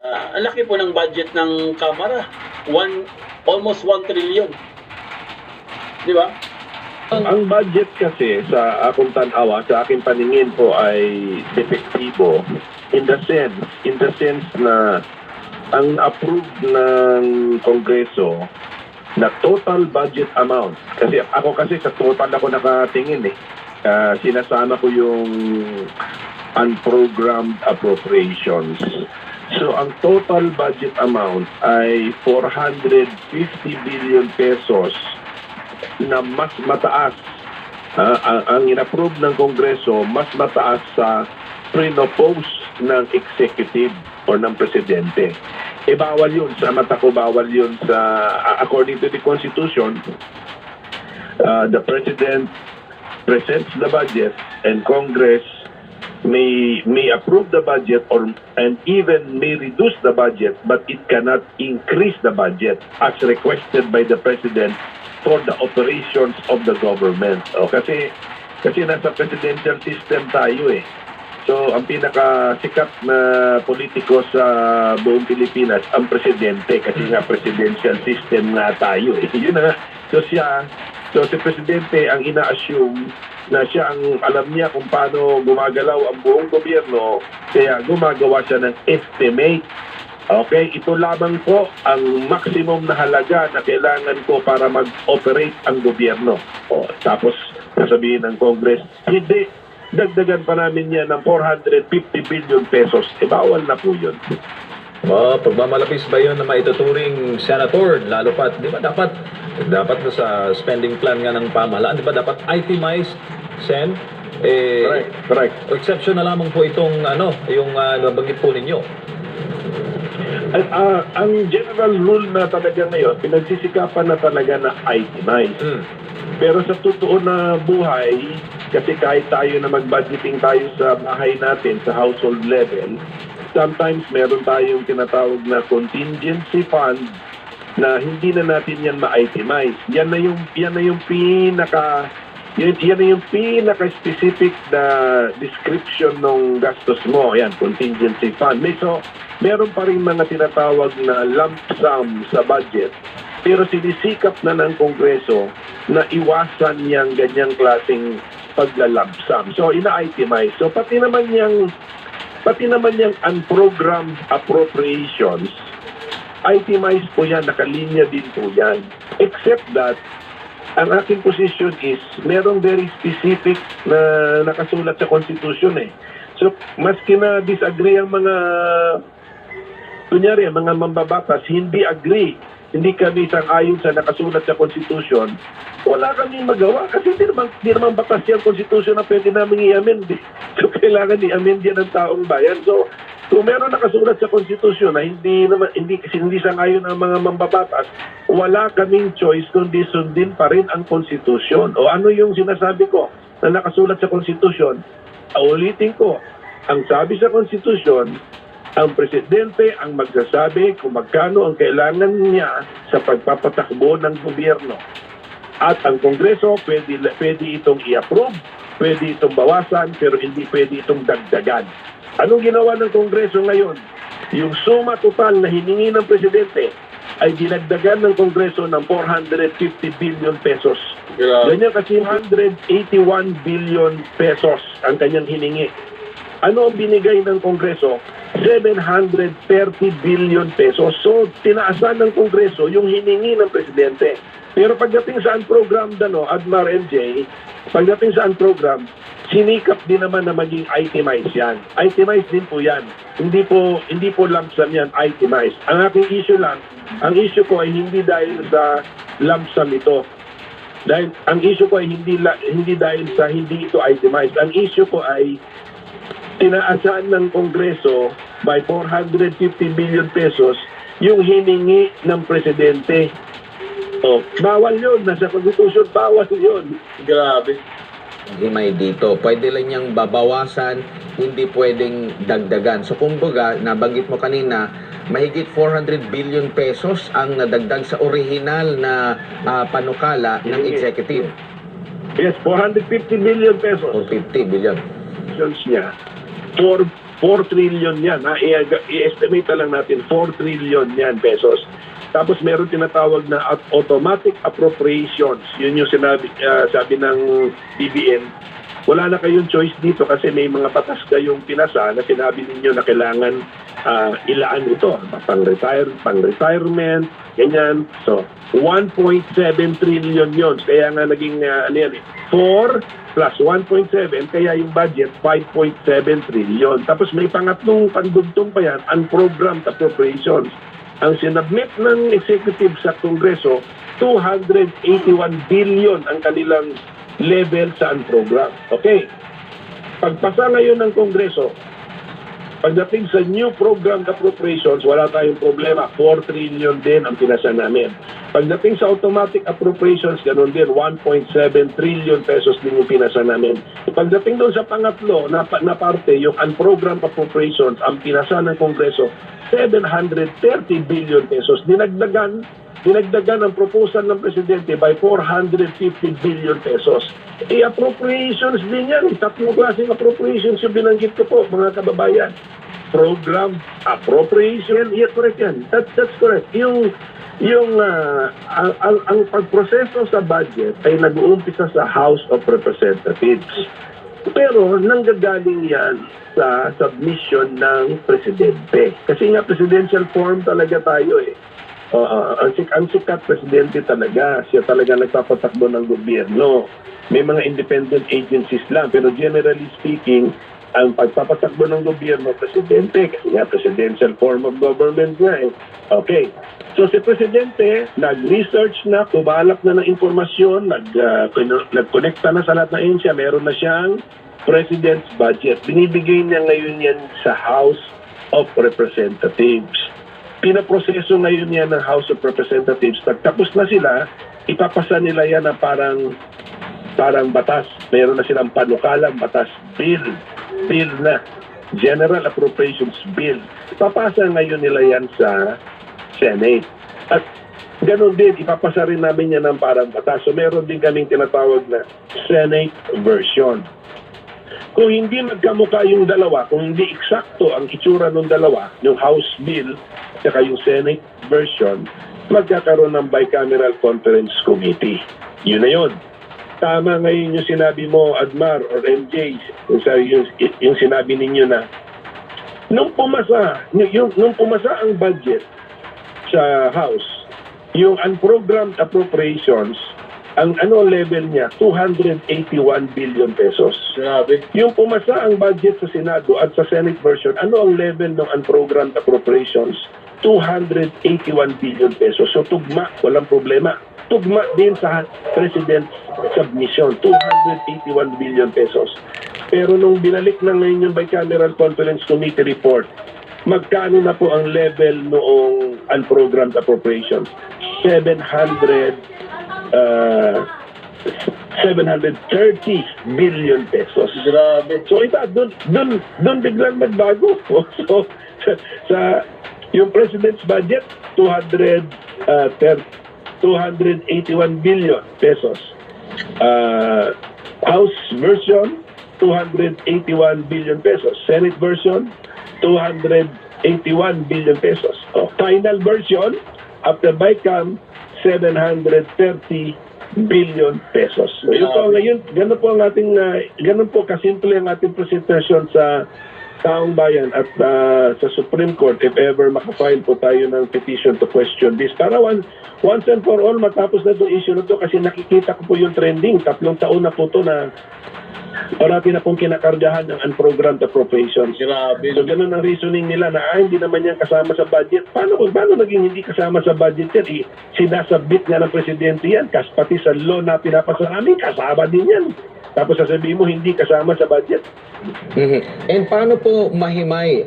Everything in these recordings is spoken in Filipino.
Ang laki po ng budget ng Kamara. Almost 1 trillion. Di ba? Ang budget kasi sa akong tanawa, sa aking paningin po ay depektibo in the sense na ang approved ng Kongreso na total budget amount. Kasi ako sa total ako nakatingin eh. Sinasama ko yung unprogrammed appropriations. So ang total budget amount ay 450 billion pesos na mas mataas. Ang inapprove ng Kongreso mas mataas sa pre-propose ng executive or ng presidente. Bawal yun. Sa mata ko, bawal yun according to the Constitution. The President presents the budget and Congress may approve the budget and even may reduce the budget, but it cannot increase the budget as requested by the President for the operations of the government. Kasi nasa presidential system tayo eh. So, ang pinakasikat na politiko sa buong Pilipinas, ang presidente, kasi nga presidential system nga tayo eh. Yun na nga. So si presidente ang ina-assume na siya ang alam niya kung paano gumagalaw ang buong gobyerno, kaya gumagawa siya ng estimate. Okay, ito lamang po ang maximum na halaga na kailangan ko para mag-operate ang gobyerno. Tapos sasabihin ng Congress, hindi, dagdagan pa namin yan ng 450 billion pesos. Bawal na po yun. Pagmamalapis ba yun na maituturing senator? Lalo pa, di ba dapat na sa spending plan nga ng pamahalaan, di ba dapat itemized, Sen? Correct. Exception na lamang po itong yung nabanggit po ninyo. Ang general rule na talaga ngayon, pinagsisikapan na talaga na itemize. Pero sa totoo na buhay, kasi kahit tayo na mag-budgeting tayo sa bahay natin, sa household level, sometimes meron tayong tinatawag na contingency fund na hindi na natin yan ma-itemize. Yan na yung pinaka-specific na description ng gastos mo. Yan, contingency fund. So, meron pa rin mga tinatawag na lump sum sa budget, pero sinisikap na ng Kongreso na iwasan yung ganyang klaseng pagla-lump sum. So, ina-itemize. So, pati naman yung unprogrammed appropriations, itemize po yan, nakalinya din po yan. Except that, ang aking position is, merong very specific na nakasulat sa Constitution eh. So, maski na disagree ang mga mambabatas, hindi agree, hindi kami sang-ayon sa nakasulat sa Constitution, wala kaming magawa kasi di naman batas yung Constitution na pwede namin i-amend. So, kailangan i-amend yan ng taong bayan. So, kung meron nakasulat sa Constitution na hindi sang-ayon ang mga mambabatas, wala kaming choice kundi sundin pa rin ang Constitution. O ano yung sinasabi ko na nakasulat sa Constitution? Ulitin ko, ang sabi sa Constitution, ang presidente ang magsasabi kung magkano ang kailangan niya sa pagpapatakbo ng gobyerno. At ang Kongreso, pwede itong i-approve, pwede itong bawasan, pero hindi pwede itong dagdagan. Anong ginawa ng Kongreso ngayon? Yung suma total na hiningi ng presidente ay dinagdagan ng Kongreso ng 450 billion pesos. Ganyan kasi 181 billion pesos ang kanyang hiningi. Ano ang binigay ng Kongreso? 730 billion pesos. So, tinaasan ng Kongreso yung hiningi ng presidente. Pero pagdating sa unprogrammed, Admar MJ, pagdating sa unprogrammed, sinikap din naman na maging itemized yan. Itemized din po yan. Hindi po lump sum yan, itemized. Ang aking issue lang, ang issue ko ay hindi dahil sa lump sum ito. Dahil ang issue ko ay hindi dahil sa hindi ito itemized. Ang issue ko ay tinaasan ng Kongreso by 450 billion pesos yung hiningi ng presidente. Bawal yun. Nasa Constitution, bawal yun. Grabe. Himay dito. Pwede lang niyang babawasan, hindi pwedeng dagdagan. So kumbaga, nabanggit mo kanina, mahigit 400 billion pesos ang nadagdag sa orihinal na panukala ng executive. Yes, 450 billion pesos. 450 billion. Niya for 4 trillion yan. I-estimate na lang natin 4 trillion yan pesos. Tapos meron tinatawag na automatic appropriations. Yun yung sabi ng BBM. Wala na kayong choice dito kasi may mga batas kayong pinasa na sinabi ninyo na kailangan ilaan ito. Pang-retirement, ganyan. So, 1.7 trillion yun. Kaya nga naging 4 plus 1.7, kaya yung budget 5.7 trillion. Tapos may pangatlong pandugtong pa yan, unprogrammed appropriations. Ang sinubmit ng executive sa Kongreso, 281 billion ang kanilang level sa unprogram. Okay. Pagpasa ngayon ng Kongreso, pagdating sa new program appropriations, wala tayong problema. 4 trillion din ang pinasa namin. Pagdating sa automatic appropriations, ganun din, 1.7 trillion pesos din yung pinasa namin. Pagdating doon sa pangatlo na parte, yung unprogrammed appropriations, ang pinasa ng Kongreso, 730 billion pesos. Dinagdagan ang proposal ng Presidente by 450 billion pesos. Appropriations din yan. Tatlong klaseng appropriations yung binanggit ko po, mga kababayan. Program, appropriation, yeah, correct yan. That's correct. Ang pagproseso sa budget ay nag-uumpisa sa House of Representatives. Pero nanggagaling yan sa submission ng Presidente. Kasi nga presidential form talaga tayo eh. Ang sikat presidente talaga. Siya talaga nagpapatakbo ng gobyerno. May mga independent agencies lang. Pero generally speaking, ang pagpapatakbo ng gobyerno, presidente. Kasi nga presidential form of government nga eh. Okay. So si Presidente, nag-research na, kumalap na ng informasyon, nag-connecta na sa lahat ng ahensya, meron na siyang President's budget. Binibigay niya ngayon yan sa House of Representatives. Pinaproseso ngayon yan ng House of Representatives. Tapos na sila, ipapasa nila yan na parang batas. Meron na silang panukalang batas. Bill na. General Appropriations Bill. Papasa ngayon nila yan sa Senate. At ganun din, ipapasa rin namin yan ng parang batas. So meron din kaming tinatawag na Senate version. Kung hindi magkamukha yung dalawa, kung hindi eksakto ang itsura ng dalawa, yung House Bill at yung Senate version, magkakaroon ng Bicameral Conference Committee. Yun na yun. Tama ngayon yung sinabi mo, Admar or MJ, yung sinabi ninyo na nung pumasa ang budget sa House, yung unprogrammed appropriations, ang level niya, 281 billion pesos. Grabe. Yung pumasa ang budget sa Senado at sa Senate version, ang level ng unprogrammed appropriations? 281 billion pesos. So tugma, walang problema. Tugma din sa President's submission, 281 billion pesos. Pero nung binalik na ngayon yung Bicameral Conference Committee report, magkano na po ang level noong unprogrammed appropriations? 730 billion pesos. Grabe. So doon biglang magbago. So sa yung President's budget 281 billion pesos. House version 281 billion pesos. Senate version 281 billion pesos. Final version after BICAM 730 billion pesos. So, yun po ngayon, ganun po kasimple ang ating presentasyon sa taong bayan at sa Supreme Court if ever makafile po tayo ng petition to question this. Para once and for all matapos na itong issue na ito kasi nakikita ko po yung trending. 3 taon na po ito na parati na pong kinakargahan ng unprogrammed appropriations. Grabe. So ganun ang reasoning nila na hindi naman yan kasama sa budget. Paano naging hindi kasama sa budget yan? Sinasubmit nga ng Presidente yan. Pati sa law na pinapasa namin, kasama din yan. Tapos sasabihin mo hindi kasama sa budget. And paano po mahimay,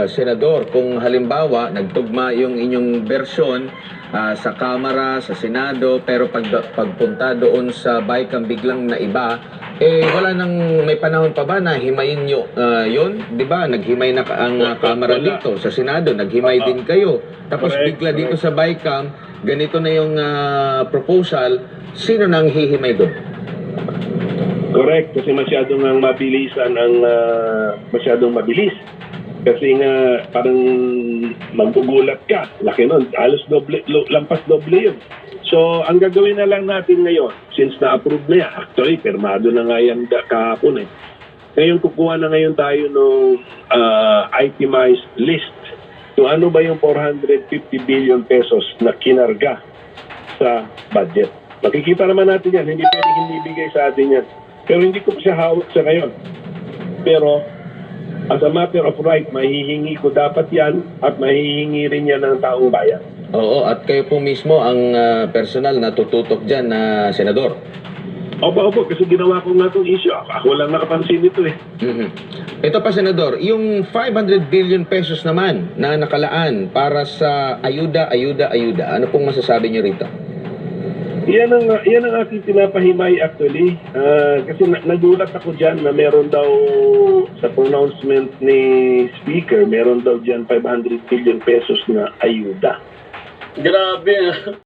Senador, kung halimbawa nagtugma yung inyong bersyon sa Kamara, sa Senado, pero pagpunta doon sa BICAM biglang naiba, wala nang may panahon pa ba na himayin nyo yun? Di ba? Naghimay na ang Kamara dito. Sa Senado, naghimay din kayo. Tapos bigla dito sa BICAM, ganito na yung proposal. Sino nang hihimay doon? Correct, kasi masyadong ang mabilisan masyadong mabilis. Kasi nga parang magugulat ka. Laki nun, halos lampas doble yun. So, ang gagawin na lang natin ngayon, since na-approve na yan, actually, permado na nga yan kahapon eh. Ngayon, kukuha na ngayon tayo ng itemized list kung ano ba yung 450 billion pesos na kinarga sa budget. Makikita naman natin yan, hindi pwedeng hindi bigay sa atin yan. Pero hindi ko siya hawak sa ngayon. Pero, as a matter of right, mahihingi ko dapat yan at mahihingi rin yan ng taong bayan. Oo, at kayo po mismo ang personal na tututok dyan na senador. Opo, kasi ginawa ko nga itong issue. Ako lang nakapansin nito eh. Ito pa, Senador, yung 500 billion pesos naman na nakalaan para sa ayuda. Ano pong masasabi niyo rito? Yan ang aking pinapahimay actually. Kasi nagulat ako dyan na meron daw sa pronouncement ni Speaker, meron daw dyan 500 billion pesos na ayuda. Grabe.